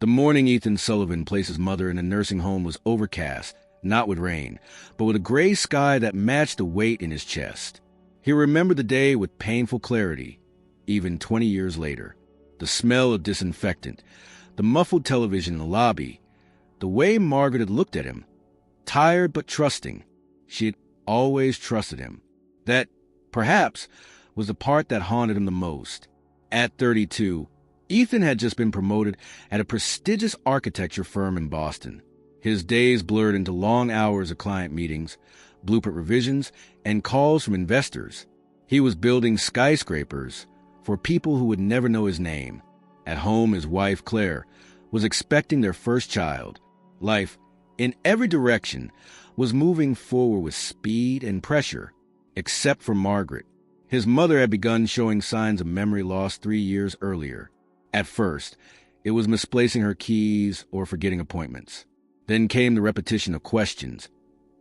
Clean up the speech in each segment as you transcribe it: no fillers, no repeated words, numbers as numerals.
The morning Ethan Sullivan placed his mother in a nursing home was overcast, not with rain, but with a gray sky that matched the weight in his chest. He remembered the day with painful clarity, even 20 years later. The smell of disinfectant, the muffled television in the lobby, the way Margaret had looked at him, tired but trusting. She had always trusted him. That, perhaps, was the part that haunted him the most. At 32, Ethan had just been promoted at a prestigious architecture firm in Boston. His days blurred into long hours of client meetings, blueprint revisions, and calls from investors. He was building skyscrapers for people who would never know his name. At home, his wife, Claire, was expecting their first child. Life, in every direction, was moving forward with speed and pressure, except for Margaret. His mother had begun showing signs of memory loss 3 years earlier. At first, it was misplacing her keys or forgetting appointments. Then came the repetition of questions,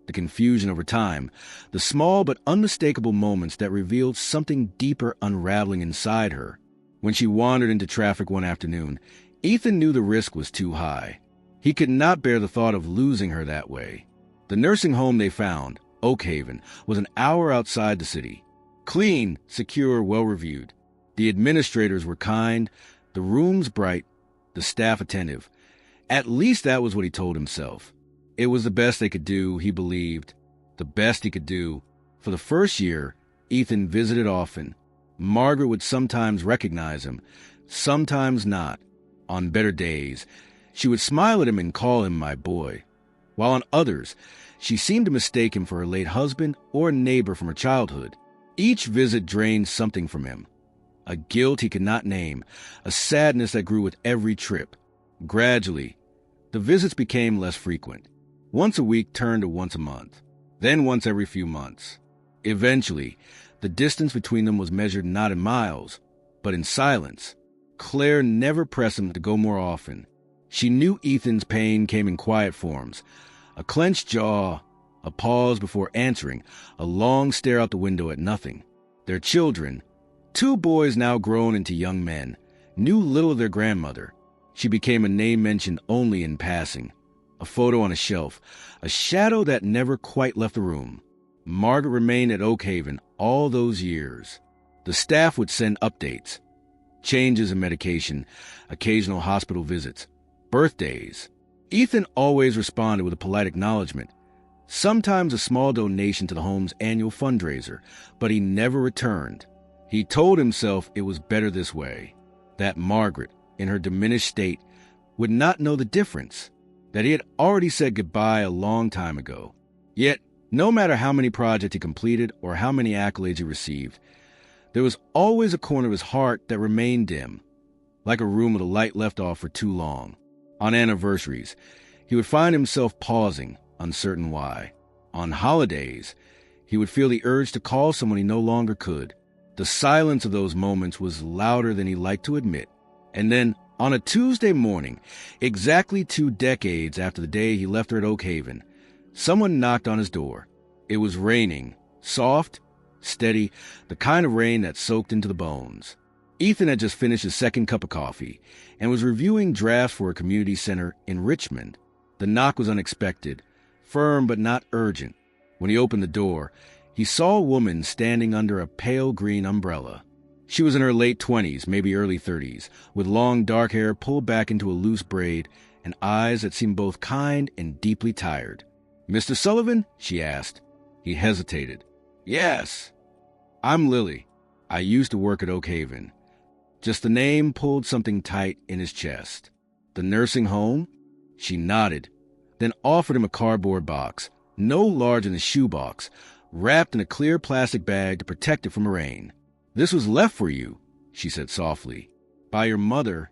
the confusion over time, the small but unmistakable moments that revealed something deeper unraveling inside her. When she wandered into traffic one afternoon, Ethan knew the risk was too high. He could not bear the thought of losing her that way. The nursing home they found, Oakhaven, was an hour outside the city. Clean, secure, well-reviewed. The administrators were kind, the rooms bright, the staff attentive. At least that was what he told himself. It was the best they could do, he believed. The best he could do. For the first year, Ethan visited often. Margaret would sometimes recognize him, sometimes not. On better days, she would smile at him and call him my boy. While on others, she seemed to mistake him for her late husband or a neighbor from her childhood. Each visit drained something from him. A guilt he could not name, a sadness that grew with every trip. Gradually, the visits became less frequent. Once a week turned to once a month, then once every few months. Eventually, the distance between them was measured not in miles, but in silence. Claire never pressed him to go more often. She knew Ethan's pain came in quiet forms. A clenched jaw, a pause before answering, a long stare out the window at nothing. Their children, 2 boys now grown into young men, knew little of their grandmother. She became a name mentioned only in passing. A photo on a shelf, a shadow that never quite left the room. Margaret remained at Oakhaven all those years. The staff would send updates, changes in medication, occasional hospital visits, birthdays. Ethan always responded with a polite acknowledgement, sometimes a small donation to the home's annual fundraiser, but he never returned. He told himself it was better this way, that Margaret, in her diminished state, would not know the difference, that he had already said goodbye a long time ago. Yet, no matter how many projects he completed or how many accolades he received, there was always a corner of his heart that remained dim, like a room with a light left off for too long. On anniversaries, he would find himself pausing, uncertain why. On holidays, he would feel the urge to call someone he no longer could. The silence of those moments was louder than he liked to admit. And then, on a Tuesday morning, exactly 2 decades after the day he left her at Oakhaven, someone knocked on his door. It was raining, soft, steady, the kind of rain that soaked into the bones. Ethan had just finished his second cup of coffee and was reviewing drafts for a community center in Richmond. The knock was unexpected, firm but not urgent. When he opened the door, he saw a woman standing under a pale green umbrella. She was in her late 20s, maybe early 30s, with long dark hair pulled back into a loose braid and eyes that seemed both kind and deeply tired. "Mr. Sullivan?" she asked. He hesitated. "Yes." "I'm Lily. I used to work at Oakhaven." Just the name pulled something tight in his chest. "The nursing home?" She nodded, then offered him a cardboard box, no larger than a shoebox, wrapped in a clear plastic bag to protect it from rain. "This was left for you," she said softly. "By your mother."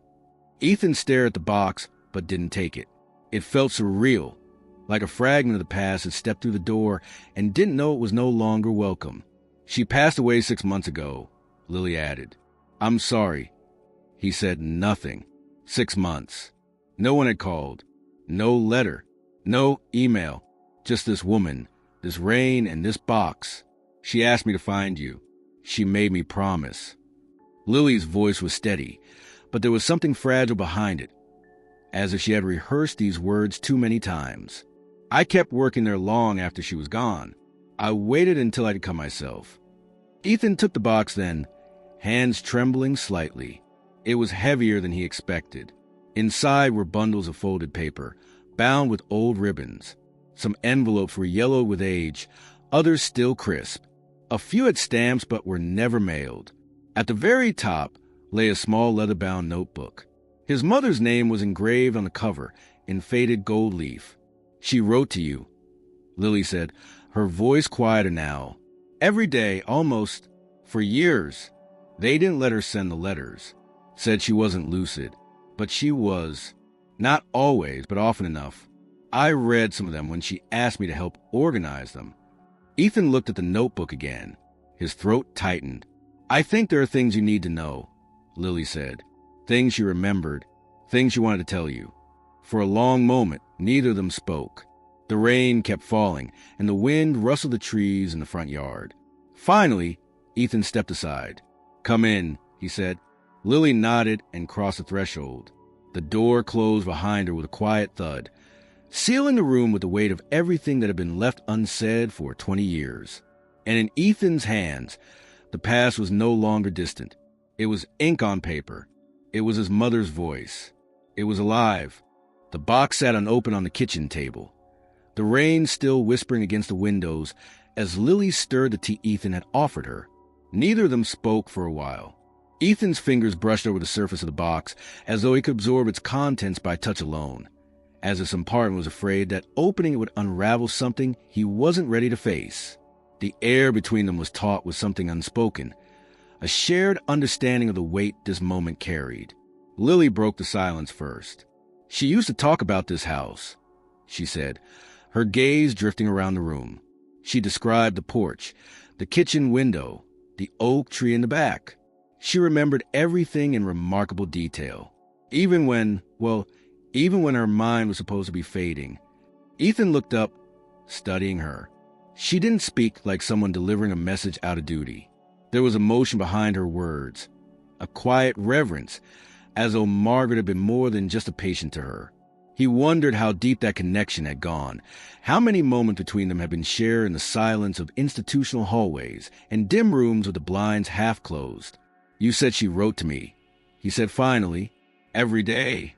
Ethan stared at the box, but didn't take it. It felt surreal, like a fragment of the past had stepped through the door and didn't know it was no longer welcome. "She passed away 6 months ago," Lily added. "I'm sorry." He said nothing. 6 months. No one had called. No letter. No email. Just this woman, this rain, and this box. "She asked me to find you. She made me promise." Lily's voice was steady, but there was something fragile behind it. as if she had rehearsed these words too many times. I kept working there long after she was gone. I waited until I'd come myself. Ethan took the box then, hands trembling slightly. It was heavier than he expected. Inside were bundles of folded paper, bound with old ribbons. Some envelopes were yellowed with age, others still crisp. A few had stamps but were never mailed. At the very top lay a small leather-bound notebook. His mother's name was engraved on the cover in faded gold leaf. "She wrote to you," Lily said, her voice quieter now. Every day, almost, for years, they didn't let her send the letters. Said she wasn't lucid, but she was. Not always, but often enough. I read some of them when she asked me to help organize them. Ethan looked at the notebook again. His throat tightened. "I think there are things you need to know," Lily said. Things she remembered, things she wanted to tell you. For a long moment, neither of them spoke. The rain kept falling, and the wind rustled the trees in the front yard. Finally, Ethan stepped aside. "Come in," he said. Lily nodded and crossed the threshold. The door closed behind her with a quiet thud, sealing the room with the weight of everything that had been left unsaid for 20 years. And in Ethan's hands, the past was no longer distant. It was ink on paper. It was his mother's voice. It was alive. The box sat unopened on the kitchen table, the rain still whispering against the windows as Lily stirred the tea Ethan had offered her. Neither of them spoke for a while. Ethan's fingers brushed over the surface of the box as though he could absorb its contents by touch alone, as if some part of him was afraid that opening it would unravel something he wasn't ready to face. The air between them was taut with something unspoken, a shared understanding of the weight this moment carried. Lily broke the silence first. "She used to talk about this house," she said, her gaze drifting around the room. She described the porch, the kitchen window, the oak tree in the back. She remembered everything in remarkable detail, even when her mind was supposed to be fading. Ethan looked up, studying her. She didn't speak like someone delivering a message out of duty. There was emotion behind her words, a quiet reverence, as though Margaret had been more than just a patient to her. He wondered how deep that connection had gone, how many moments between them had been shared in the silence of institutional hallways and dim rooms with the blinds half closed. "You said she wrote to me," he said finally. "Every day."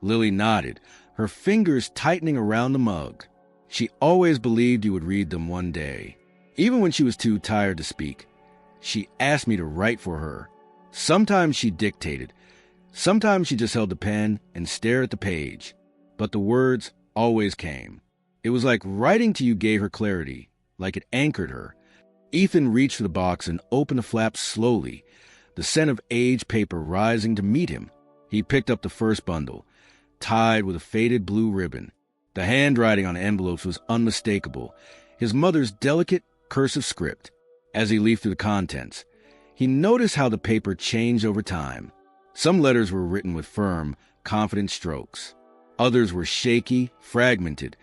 Lily nodded, her fingers tightening around the mug. She always believed you would read them one day. Even when she was too tired to speak, she asked me to write for her. Sometimes she dictated. Sometimes she just held the pen and stared at the page. But the words always came. It was like writing to you gave her clarity, like it anchored her. Ethan reached for the box and opened the flap slowly, the scent of aged paper rising to meet him. He picked up the first bundle, tied with a faded blue ribbon. The handwriting on the envelopes was unmistakable, his mother's delicate cursive script. As he leafed through the contents, he noticed how the paper changed over time. Some letters were written with firm, confident strokes. Others were shaky, fragmented,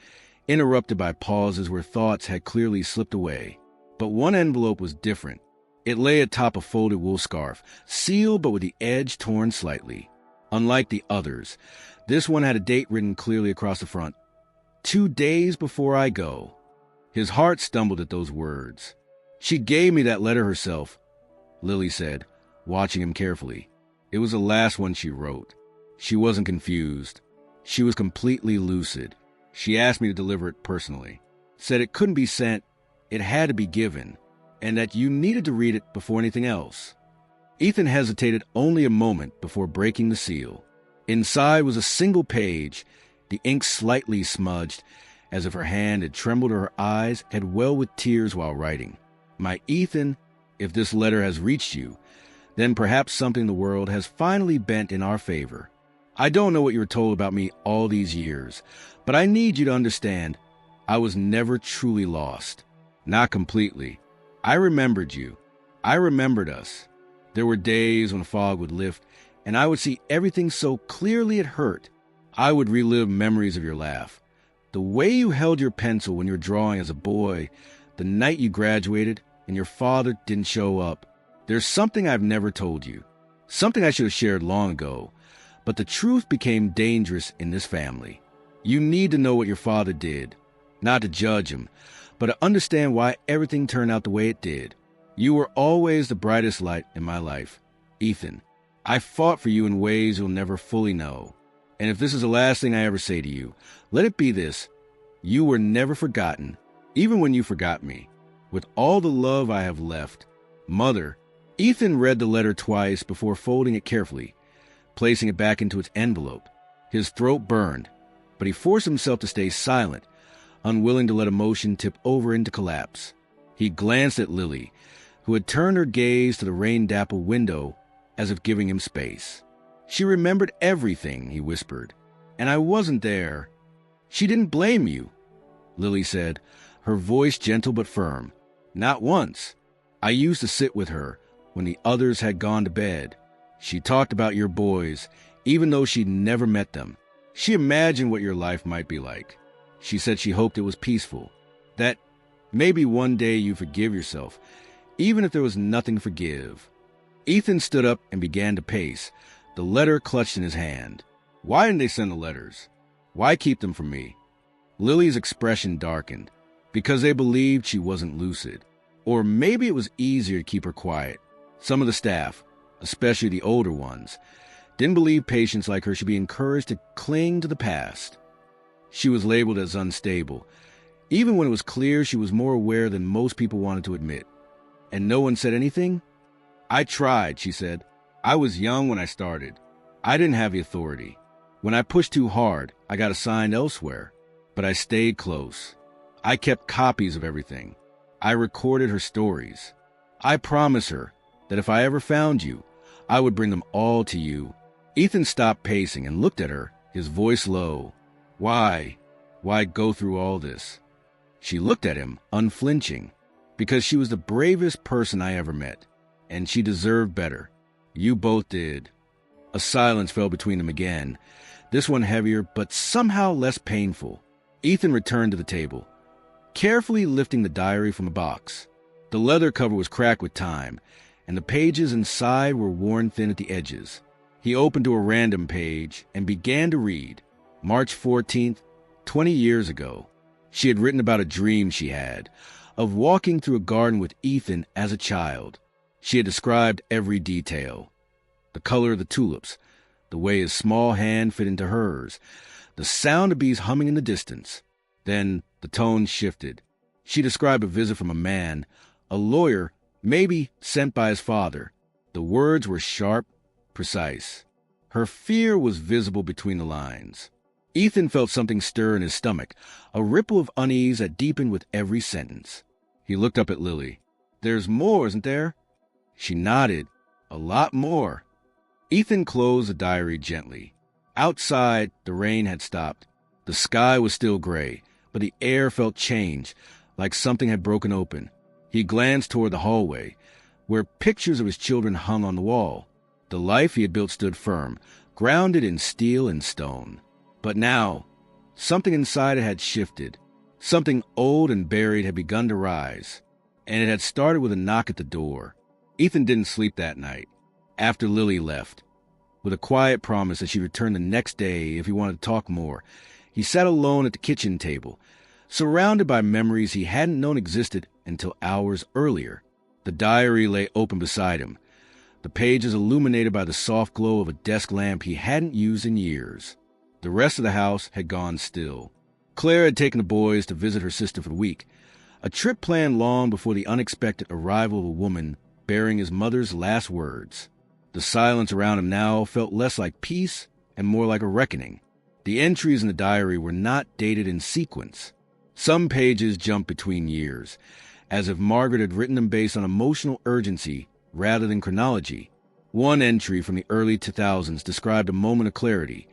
interrupted by pauses where thoughts had clearly slipped away. But one envelope was different. It lay atop a folded wool scarf, sealed but with the edge torn slightly. Unlike the others, this one had a date written clearly across the front. 2 days before I go. His heart stumbled at those words. "She gave me that letter herself," Lily said, watching him carefully. It was the last one she wrote. She wasn't confused. She was completely lucid. She asked me to deliver it personally. Said it couldn't be sent, it had to be given, and that you needed to read it before anything else. Ethan hesitated only a moment before breaking the seal. Inside was a single page, the ink slightly smudged, as if her hand had trembled or her eyes had welled with tears while writing. "My Ethan, if this letter has reached you, then perhaps something the world has finally bent in our favor. I don't know what you were told about me all these years, but I need you to understand I was never truly lost. Not completely. I remembered you. I remembered us. There were days when fog would lift, and I would see everything so clearly it hurt. I would relive memories of your laugh, the way you held your pencil when you were drawing as a boy, the night you graduated, and your father didn't show up. There's something I've never told you, something I should have shared long ago, But the truth became dangerous in this family. You need to know what your father did, not to judge him, but to understand why everything turned out the way it did. You were always the brightest light in my life. Ethan, I fought for you in ways you'll never fully know. And if this is the last thing I ever say to you, let it be this. You were never forgotten, even when you forgot me. With all the love I have left, Mother. Ethan read the letter twice before folding it carefully, placing it back into its envelope. His throat burned, but he forced himself to stay silent, unwilling to let emotion tip over into collapse. He glanced at Lily, who had turned her gaze to the rain-dappled window as if giving him space. She remembered everything, he whispered. And I wasn't there. She didn't blame you, Lily said, her voice gentle but firm. Not once. I used to sit with her when the others had gone to bed. She talked about your boys, even though she'd never met them. She imagined what your life might be like. She said she hoped it was peaceful, that maybe one day you forgive yourself, even if there was nothing to forgive. Ethan stood up and began to pace, the letter clutched in his hand. Why didn't they send the letters? Why keep them from me? Lily's expression darkened, because they believed she wasn't lucid. Or maybe it was easier to keep her quiet. Some of the staff, especially the older ones, didn't believe patients like her should be encouraged to cling to the past. She was labeled as unstable, even when it was clear she was more aware than most people wanted to admit. And no one said anything? I tried, she said. I was young when I started. I didn't have the authority. When I pushed too hard, I got assigned elsewhere. But I stayed close. I kept copies of everything. I recorded her stories. I promised her that if I ever found you, I would bring them all to you. Ethan stopped pacing and looked at her, his voice low. Why? Why go through all this? She looked at him, unflinching, because she was the bravest person I ever met, and she deserved better. You both did. A silence fell between them again, this one heavier but somehow less painful. Ethan returned to the table, carefully lifting the diary from a box. The leather cover was cracked with time, and the pages inside were worn thin at the edges. He opened to a random page and began to read. March 14th, 20 years ago. She had written about a dream she had, of walking through a garden with Ethan as a child. She had described every detail. The color of the tulips, the way his small hand fit into hers, the sound of bees humming in the distance. Then the tone shifted. She described a visit from a man, a lawyer, maybe sent by his father. The words were sharp, precise. Her fear was visible between the lines. Ethan felt something stir in his stomach, a ripple of unease that deepened with every sentence. He looked up at Lily. There's more, isn't there? She nodded. A lot more. Ethan closed the diary gently. Outside, the rain had stopped. The sky was still gray, but the air felt changed, like something had broken open. He glanced toward the hallway, where pictures of his children hung on the wall. The life he had built stood firm, grounded in steel and stone. But now, something inside it had shifted. Something old and buried had begun to rise, and it had started with a knock at the door. Ethan didn't sleep that night, after Lily left. With a quiet promise that she'd return the next day if he wanted to talk more, he sat alone at the kitchen table, surrounded by memories he hadn't known existed until hours earlier. The diary lay open beside him, the pages illuminated by the soft glow of a desk lamp he hadn't used in years. The rest of the house had gone still. Claire had taken the boys to visit her sister for the week, a trip planned long before the unexpected arrival of a woman bearing his mother's last words. The silence around him now felt less like peace and more like a reckoning. The entries in the diary were not dated in sequence. Some pages jumped between years, as if Margaret had written them based on emotional urgency rather than chronology. One entry from the early 2000s described a moment of clarity,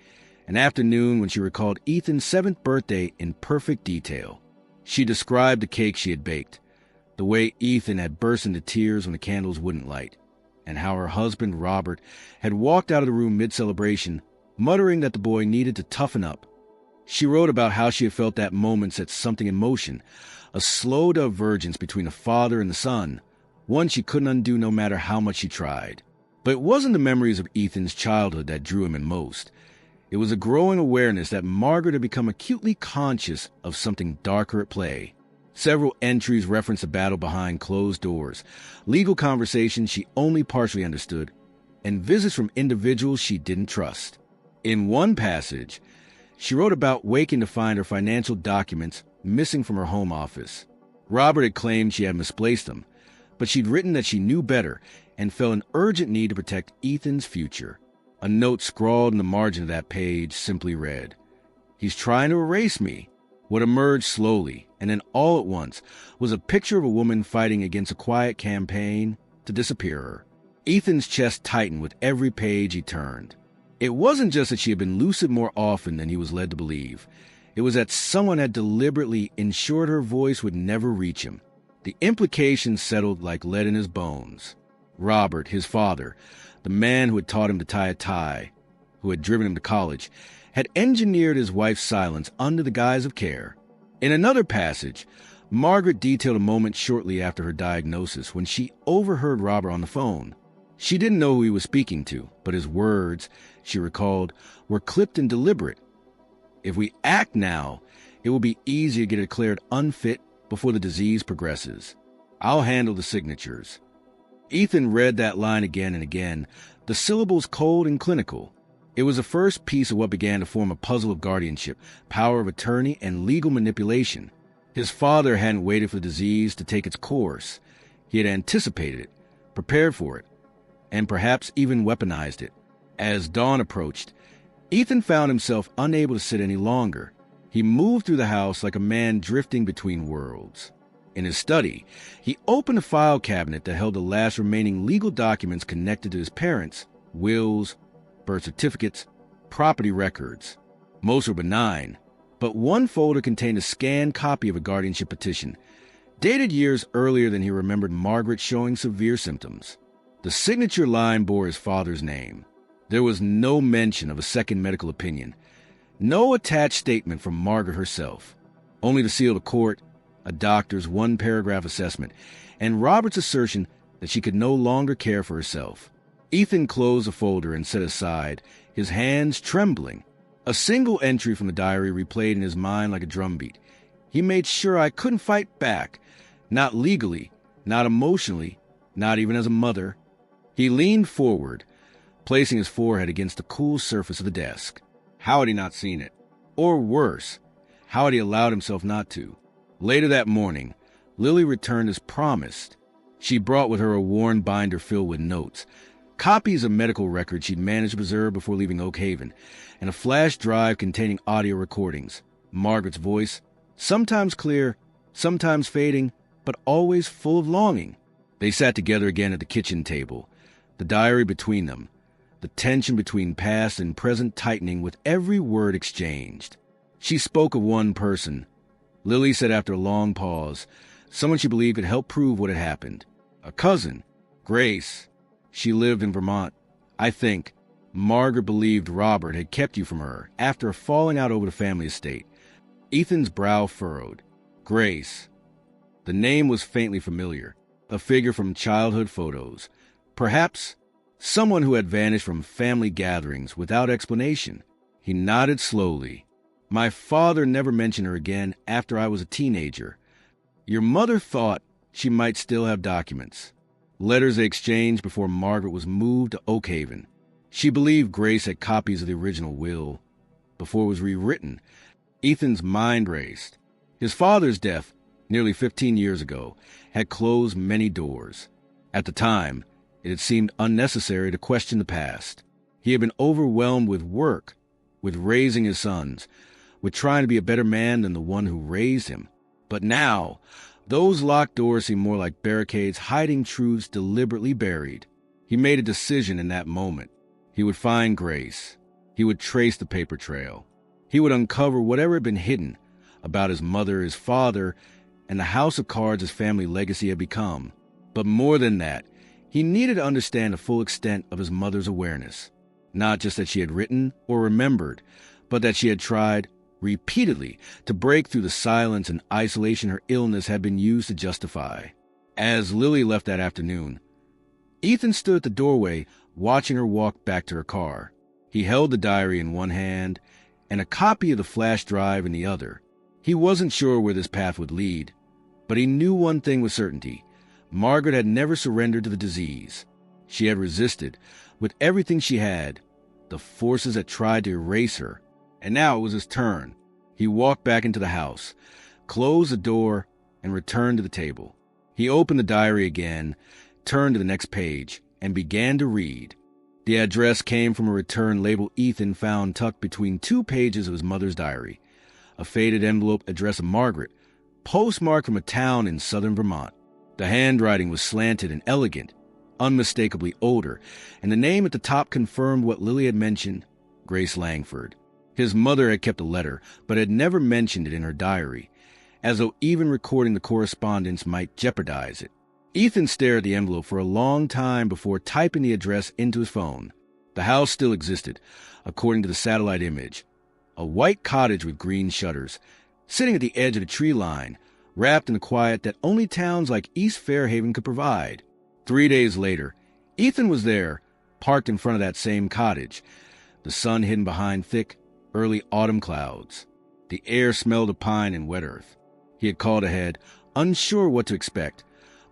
an afternoon when she recalled Ethan's 7th birthday in perfect detail. She described the cake she had baked, the way Ethan had burst into tears when the candles wouldn't light, and how her husband, Robert, had walked out of the room mid-celebration, muttering that the boy needed to toughen up. She wrote about how she had felt that moment set something in motion, a slow divergence between the father and the son, one she couldn't undo no matter how much she tried. But it wasn't the memories of Ethan's childhood that drew him in most. It was a growing awareness that Margaret had become acutely conscious of something darker at play. Several entries reference a battle behind closed doors, legal conversations she only partially understood, and visits from individuals she didn't trust. In one passage, she wrote about waking to find her financial documents missing from her home office. Robert had claimed she had misplaced them, but she'd written that she knew better and felt an urgent need to protect Ethan's future. A note scrawled in the margin of that page simply read, "He's trying to erase me." What emerged slowly, and then all at once, was a picture of a woman fighting against a quiet campaign to disappear her. Ethan's chest tightened with every page he turned. It wasn't just that she had been lucid more often than he was led to believe. It was that someone had deliberately ensured her voice would never reach him. The implications settled like lead in his bones. Robert, his father, the man who had taught him to tie a tie, who had driven him to college, had engineered his wife's silence under the guise of care. In another passage, Margaret detailed a moment shortly after her diagnosis when she overheard Robert on the phone. She didn't know who he was speaking to, but his words, she recalled, were clipped and deliberate. "If we act now, it will be easy to get declared unfit before the disease progresses. I'll handle the signatures." Ethan read that line again and again, the syllables cold and clinical. It was the first piece of what began to form a puzzle of guardianship, power of attorney, and legal manipulation. His father hadn't waited for the disease to take its course. He had anticipated it, prepared for it, and perhaps even weaponized it. As dawn approached, Ethan found himself unable to sit any longer. He moved through the house like a man drifting between worlds. In his study, he opened a file cabinet that held the last remaining legal documents connected to his parents: wills, birth certificates, property records. Most were benign, but one folder contained a scanned copy of a guardianship petition, dated years earlier than he remembered Margaret showing severe symptoms. The signature line bore his father's name. There was no mention of a second medical opinion, no attached statement from Margaret herself, only the seal of court, a doctor's one-paragraph assessment, and Robert's assertion that she could no longer care for herself. Ethan closed the folder and set aside, his hands trembling. A single entry from the diary replayed in his mind like a drumbeat. He made sure I couldn't fight back, not legally, not emotionally, not even as a mother. He leaned forward, placing his forehead against the cool surface of the desk. How had he not seen it? Or worse, how had he allowed himself not to? Later that morning, Lily returned as promised. She brought with her a worn binder filled with notes, copies of medical records she'd managed to preserve before leaving Oak Haven, and a flash drive containing audio recordings. Margaret's voice, sometimes clear, sometimes fading, but always full of longing. They sat together again at the kitchen table, the diary between them, the tension between past and present tightening with every word exchanged. She spoke of one person. Lily said after a long pause, someone she believed could help prove what had happened. A cousin, Grace. She lived in Vermont. I think Margaret believed Robert had kept you from her after a falling out over the family estate. Ethan's brow furrowed. Grace. The name was faintly familiar, a figure from childhood photos. Perhaps someone who had vanished from family gatherings without explanation. He nodded slowly. My father never mentioned her again after I was a teenager. Your mother thought she might still have documents. Letters they exchanged before Margaret was moved to Oak Haven. She believed Grace had copies of the original will before it was rewritten. Ethan's mind raced. His father's death, nearly 15 years ago, had closed many doors. At the time, it had seemed unnecessary to question the past. He had been overwhelmed with work, with raising his sons, with trying to be a better man than the one who raised him. But now, those locked doors seemed more like barricades hiding truths deliberately buried. He made a decision in that moment. He would find Grace. He would trace the paper trail. He would uncover whatever had been hidden about his mother, his father, and the house of cards his family legacy had become. But more than that, he needed to understand the full extent of his mother's awareness. Not just that she had written or remembered, but that she had tried repeatedly to break through the silence and isolation her illness had been used to justify. As Lily left that afternoon, Ethan stood at the doorway, watching her walk back to her car. He held the diary in one hand and a copy of the flash drive in the other. He wasn't sure where this path would lead, but he knew one thing with certainty. Margaret had never surrendered to the disease. She had resisted, with everything she had, the forces that tried to erase her. And now it was his turn. He walked back into the house, closed the door, and returned to the table. He opened the diary again, turned to the next page, and began to read. The address came from a return label Ethan found tucked between 2 pages of his mother's diary. A faded envelope addressed Margaret, postmarked from a town in southern Vermont. The handwriting was slanted and elegant, unmistakably older, and the name at the top confirmed what Lily had mentioned, Grace Langford. His mother had kept a letter, but had never mentioned it in her diary, as though even recording the correspondence might jeopardize it. Ethan stared at the envelope for a long time before typing the address into his phone. The house still existed, according to the satellite image. A white cottage with green shutters, sitting at the edge of the tree line, wrapped in the quiet that only towns like East Fairhaven could provide. 3 days later, Ethan was there, parked in front of that same cottage, the sun hidden behind thick, early autumn clouds. The air smelled of pine and wet earth. He had called ahead, unsure what to expect,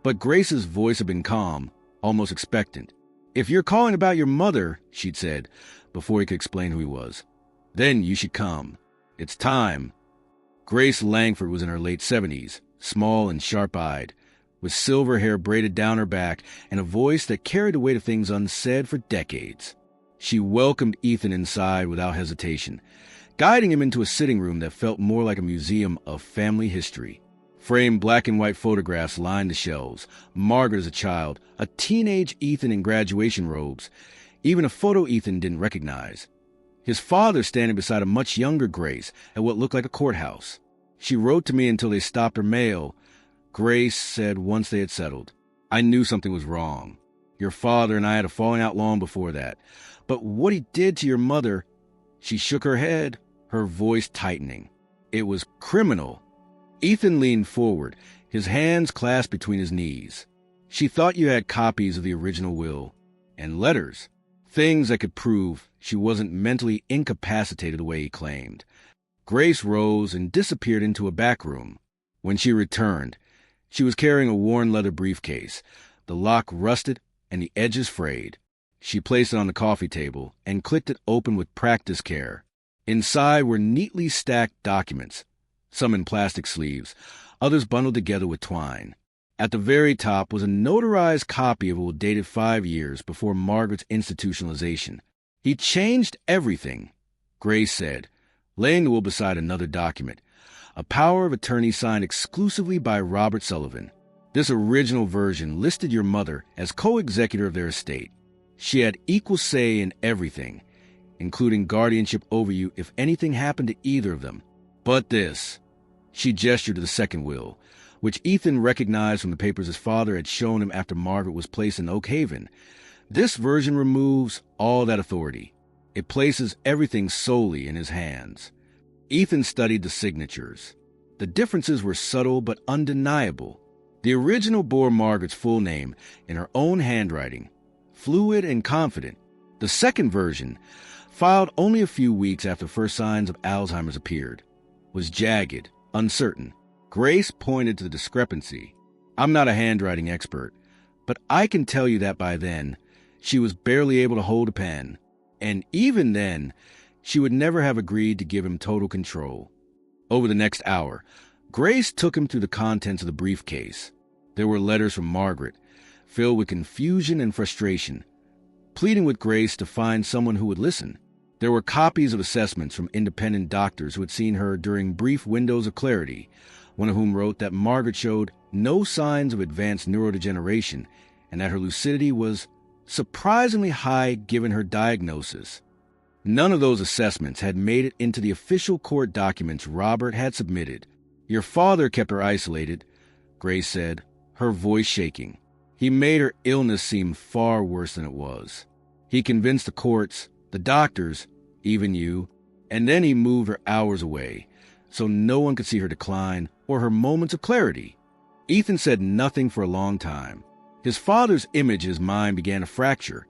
but Grace's voice had been calm, almost expectant. "If you're calling about your mother," she'd said, before he could explain who he was, "then you should come. It's time." Grace Langford was in her late 70s, small and sharp-eyed, with silver hair braided down her back and a voice that carried the weight of things unsaid for decades. She welcomed Ethan inside without hesitation, guiding him into a sitting room that felt more like a museum of family history. Framed black and white photographs lined the shelves, Margaret as a child, a teenage Ethan in graduation robes, even a photo Ethan didn't recognize. His father standing beside a much younger Grace at what looked like a courthouse. "She wrote to me until they stopped her mail," Grace said once they had settled. "I knew something was wrong. Your father and I had a falling out long before that. But what he did to your mother—" She shook her head, her voice tightening. "It was criminal." Ethan leaned forward, his hands clasped between his knees. "She thought you had copies of the original will, and letters, things that could prove she wasn't mentally incapacitated the way he claimed." Grace rose and disappeared into a back room. When she returned, she was carrying a worn leather briefcase, the lock rusted and the edges frayed. She placed it on the coffee table and clicked it open with practiced care. Inside were neatly stacked documents, some in plastic sleeves, others bundled together with twine. At the very top was a notarized copy of a will dated 5 years before Margaret's institutionalization. "He changed everything," Grace said, laying the will beside another document, a power of attorney signed exclusively by Robert Sullivan. "This original version listed your mother as co-executor of their estate. She had equal say in everything, including guardianship over you if anything happened to either of them. But this," she gestured to the second will, which Ethan recognized from the papers his father had shown him after Margaret was placed in Oak Haven. "This version removes all that authority. It places everything solely in his hands." Ethan studied the signatures. The differences were subtle but undeniable. The original bore Margaret's full name in her own handwriting, fluid and confident. The second version, filed only a few weeks after first signs of Alzheimer's appeared, was jagged, uncertain. Grace pointed to the discrepancy. "I'm not a handwriting expert, but I can tell you that by then, she was barely able to hold a pen. And even then, she would never have agreed to give him total control." Over the next hour, Grace took him through the contents of the briefcase. There were letters from Margaret, filled with confusion and frustration, pleading with Grace to find someone who would listen. There were copies of assessments from independent doctors who had seen her during brief windows of clarity, one of whom wrote that Margaret showed no signs of advanced neurodegeneration and that her lucidity was surprisingly high given her diagnosis. None of those assessments had made it into the official court documents Robert had submitted. "Your father kept her isolated," Grace said, her voice shaking. "He made her illness seem far worse than it was. He convinced the courts, the doctors, even you, and then he moved her hours away, so no one could see her decline or her moments of clarity." Ethan said nothing for a long time. His father's image in his mind began to fracture.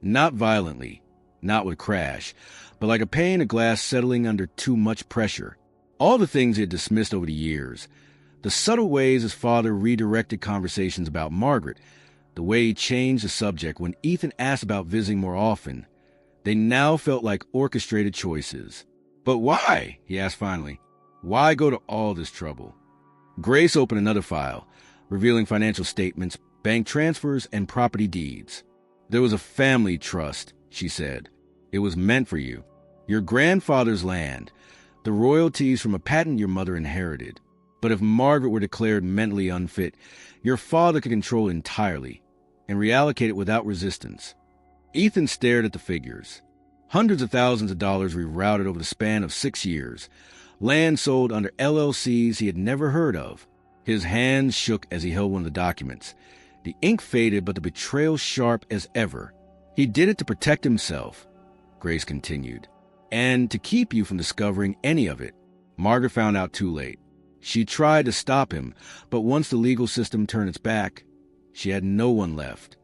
Not violently, not with crash, but like a pane of glass settling under too much pressure. All the things he had dismissed over the years, the subtle ways his father redirected conversations about Margaret, the way he changed the subject when Ethan asked about visiting more often, they now felt like orchestrated choices. But why? He asked finally. Why go to all this trouble? Grace opened another file, revealing financial statements, bank transfers, and property deeds. There was a family trust, she said. It was meant for you. Your grandfather's land, the royalties from a patent your mother inherited. But if Margaret were declared mentally unfit, your father could control it entirely and reallocate it without resistance. Ethan stared at the figures. Hundreds of thousands of dollars rerouted over the span of 6 years. Land sold under LLCs he had never heard of. His hands shook as he held one of the documents. The ink faded, but the betrayal sharp as ever. He did it to protect himself, Grace continued, and to keep you from discovering any of it. Margaret found out too late. She tried to stop him, but once the legal system turned its back, she had no one left.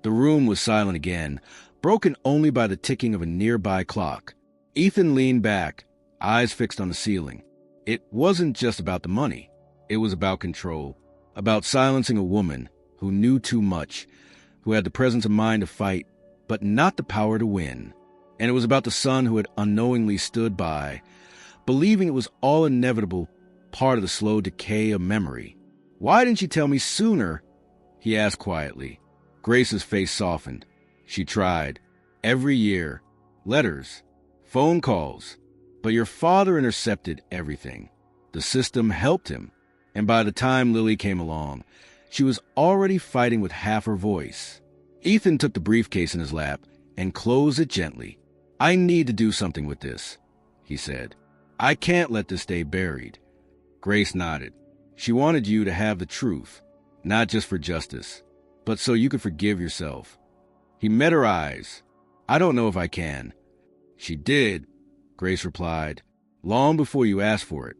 The room was silent again, broken only by the ticking of a nearby clock. Ethan leaned back, eyes fixed on the ceiling. It wasn't just about the money. It was about control, about silencing a woman who knew too much, who had the presence of mind to fight, but not the power to win. And it was about the son who had unknowingly stood by, believing it was all inevitable, part of the slow decay of memory. Why didn't you tell me sooner? He asked quietly. Grace's face softened. She tried. Every year. Letters. Phone calls. But your father intercepted everything. The system helped him. And by the time Lily came along, she was already fighting with half her voice. Ethan took the briefcase in his lap and closed it gently. I need to do something with this, he said. I can't let this stay buried. Grace nodded. She wanted you to have the truth, not just for justice, but so you could forgive yourself. He met her eyes. I don't know if I can. She did, Grace replied, long before you asked for it.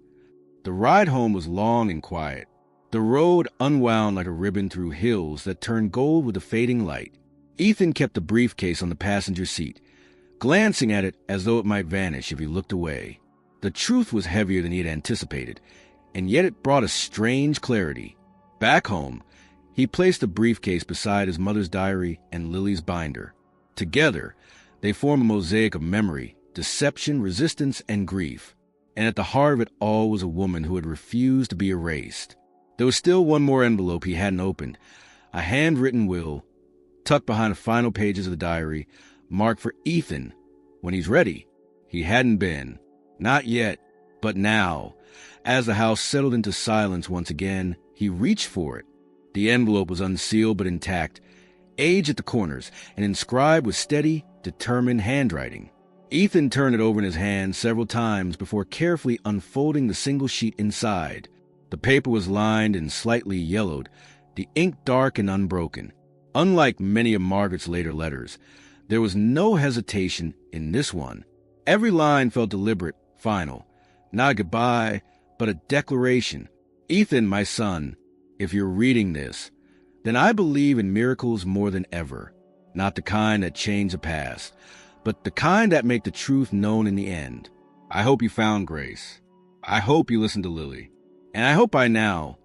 The ride home was long and quiet. The road unwound like a ribbon through hills that turned gold with the fading light. Ethan kept the briefcase on the passenger seat, glancing at it as though it might vanish if he looked away. The truth was heavier than he had anticipated, and yet it brought a strange clarity. Back home, he placed the briefcase beside his mother's diary and Lily's binder. Together, they form a mosaic of memory, deception, resistance, and grief. And at the heart of it all was a woman who had refused to be erased. There was still one more envelope he hadn't opened, a handwritten will, tucked behind the final pages of the diary, marked for Ethan. When he's ready. He hadn't been. Not yet, but now. As the house settled into silence once again, he reached for it. The envelope was unsealed but intact, age at the corners, and inscribed with steady, determined handwriting. Ethan turned it over in his hand several times before carefully unfolding the single sheet inside. The paper was lined and slightly yellowed, the ink dark and unbroken. Unlike many of Margaret's later letters, there was no hesitation in this one. Every line felt deliberate, final. Not a goodbye, but a declaration. Ethan, my son, if you're reading this, then I believe in miracles more than ever. Not the kind that change the past, but the kind that make the truth known in the end. I hope you found Grace. I hope you listened to Lily. And I hope by now,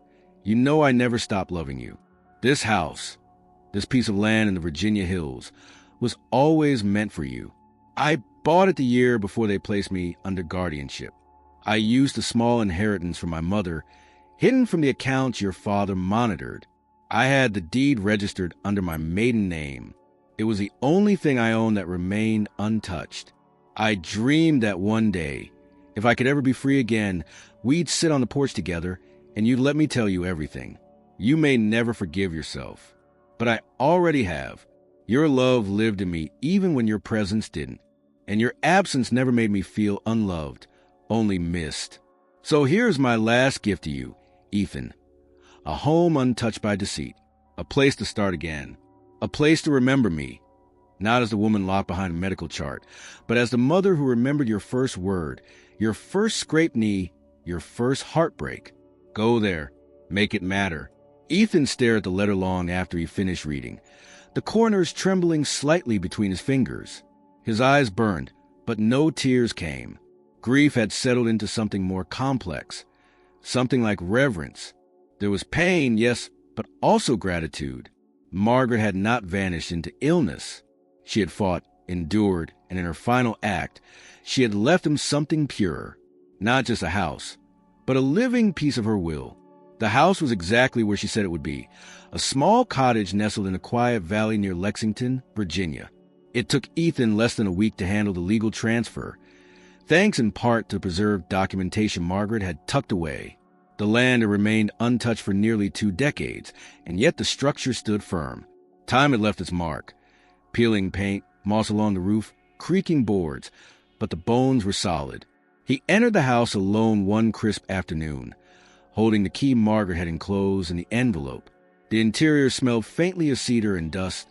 you know I never stopped loving you. This house, this piece of land in the Virginia hills, was always meant for you. I bought it the year before they placed me under guardianship. I used the small inheritance from my mother, hidden from the accounts your father monitored. I had the deed registered under my maiden name. It was the only thing I owned that remained untouched. I dreamed that one day, if I could ever be free again, we'd sit on the porch together and you'd let me tell you everything. You may never forgive yourself, but I already have. Your love lived in me even when your presence didn't, and your absence never made me feel unloved, only missed. So here's my last gift to you, Ethan. A home untouched by deceit, a place to start again, a place to remember me, not as the woman locked behind a medical chart, but as the mother who remembered your first word, your first scraped knee, your first heartbreak. Go there. Make it matter. Ethan stared at the letter long after he finished reading. the corners trembling slightly between his fingers. His eyes burned, but no tears came. Grief had settled into something more complex, something like reverence. There was pain, yes, but also gratitude. Margaret had not vanished into illness. She had fought, endured, and in her final act, she had left him something purer. Not just a house, but a living piece of her will. The house was exactly where she said it would be, a small cottage nestled in a quiet valley near Lexington, Virginia. It took Ethan less than a week to handle the legal transfer, thanks in part to preserved documentation Margaret had tucked away. The land had remained untouched for nearly 2 decades, and yet the structure stood firm. Time had left its mark. Peeling paint, moss along the roof, creaking boards, but the bones were solid. He entered the house alone one crisp afternoon, holding the key Margaret had enclosed in the envelope. The interior smelled faintly of cedar and dust,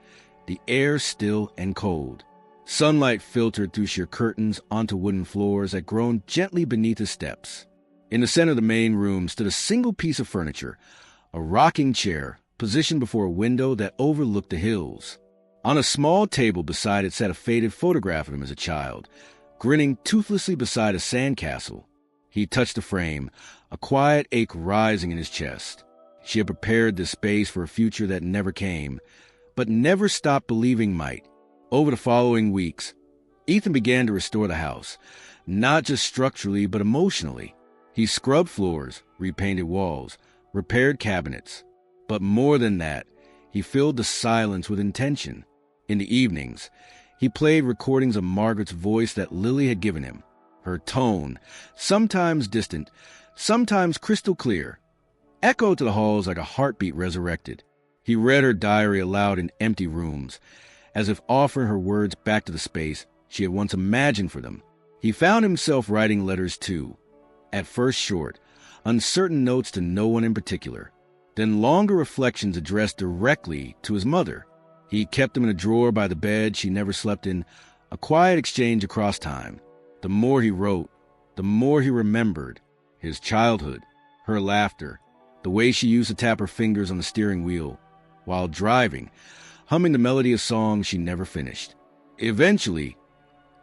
the air still and cold. Sunlight filtered through sheer curtains onto wooden floors that groaned gently beneath his steps. In the center of the main room stood a single piece of furniture, a rocking chair positioned before a window that overlooked the hills. On a small table beside it sat a faded photograph of him as a child, grinning toothlessly beside a sandcastle. He touched the frame, a quiet ache rising in his chest. She had prepared this space for a future that never came, but never stopped believing might. Over the following weeks, Ethan began to restore the house, not just structurally but emotionally. He scrubbed floors, repainted walls, repaired cabinets. But more than that, he filled the silence with intention. In the evenings, he played recordings of Margaret's voice that Lily had given him. Her tone, sometimes distant, sometimes crystal clear, echoed to the halls like a heartbeat resurrected. He read her diary aloud in empty rooms, as if offering her words back to the space she had once imagined for them. He found himself writing letters too, at first short, uncertain notes to no one in particular, then longer reflections addressed directly to his mother. He kept them in a drawer by the bed she never slept in, a quiet exchange across time. The more he wrote, the more he remembered. His childhood, her laughter, the way she used to tap her fingers on the steering wheel while driving, humming the melody of songs she never finished. Eventually,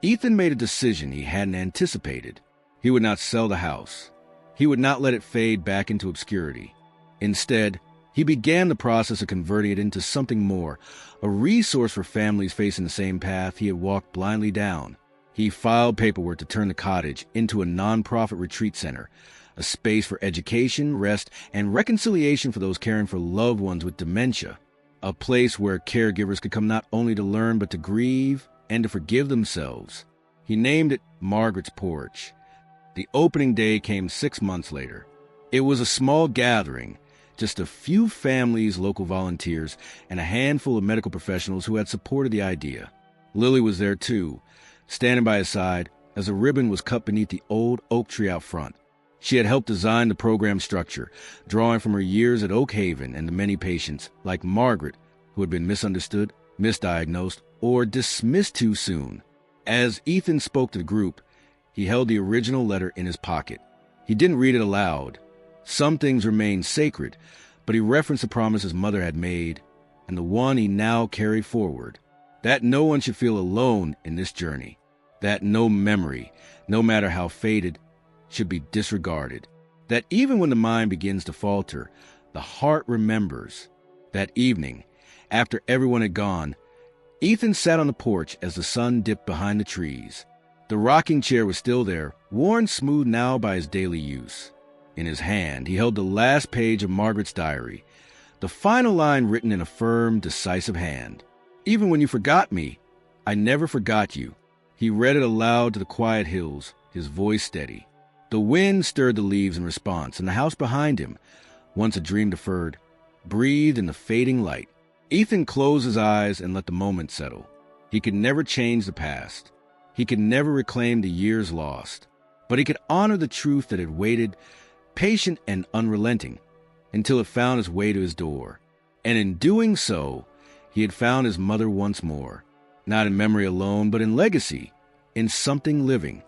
Ethan made a decision he hadn't anticipated. He would not sell the house. He would not let it fade back into obscurity. Instead, he began the process of converting it into something more, a resource for families facing the same path he had walked blindly down. He filed paperwork to turn the cottage into a nonprofit retreat center, a space for education, rest, and reconciliation for those caring for loved ones with dementia, a place where caregivers could come not only to learn but to grieve and to forgive themselves. He named it Margaret's Porch. The opening day came 6 months later. It was a small gathering, just a few families, local volunteers, and a handful of medical professionals who had supported the idea. Lily was there too, standing by his side as a ribbon was cut beneath the old oak tree out front. She had helped design the program structure, drawing from her years at Oak Haven and the many patients, like Margaret, who had been misunderstood, misdiagnosed, or dismissed too soon. As Ethan spoke to the group, he held the original letter in his pocket. He didn't read it aloud. Some things remained sacred, but he referenced the promise his mother had made, and the one he now carried forward, that no one should feel alone in this journey, that no memory, no matter how faded, should be disregarded, that even when the mind begins to falter, the heart remembers. That evening, after everyone had gone, Ethan sat on the porch as the sun dipped behind the trees. The rocking chair was still there, worn smooth now by his daily use. In his hand, he held the last page of Margaret's diary, the final line written in a firm, decisive hand. "Even when you forgot me, I never forgot you." He read it aloud to the quiet hills, his voice steady. The wind stirred the leaves in response, and the house behind him, once a dream deferred, breathed in the fading light. Ethan closed his eyes and let the moment settle. He could never change the past. He could never reclaim the years lost. But he could honor the truth that had waited, patient and unrelenting, until it found its way to his door. And in doing so, he had found his mother once more, not in memory alone, but in legacy, in something living.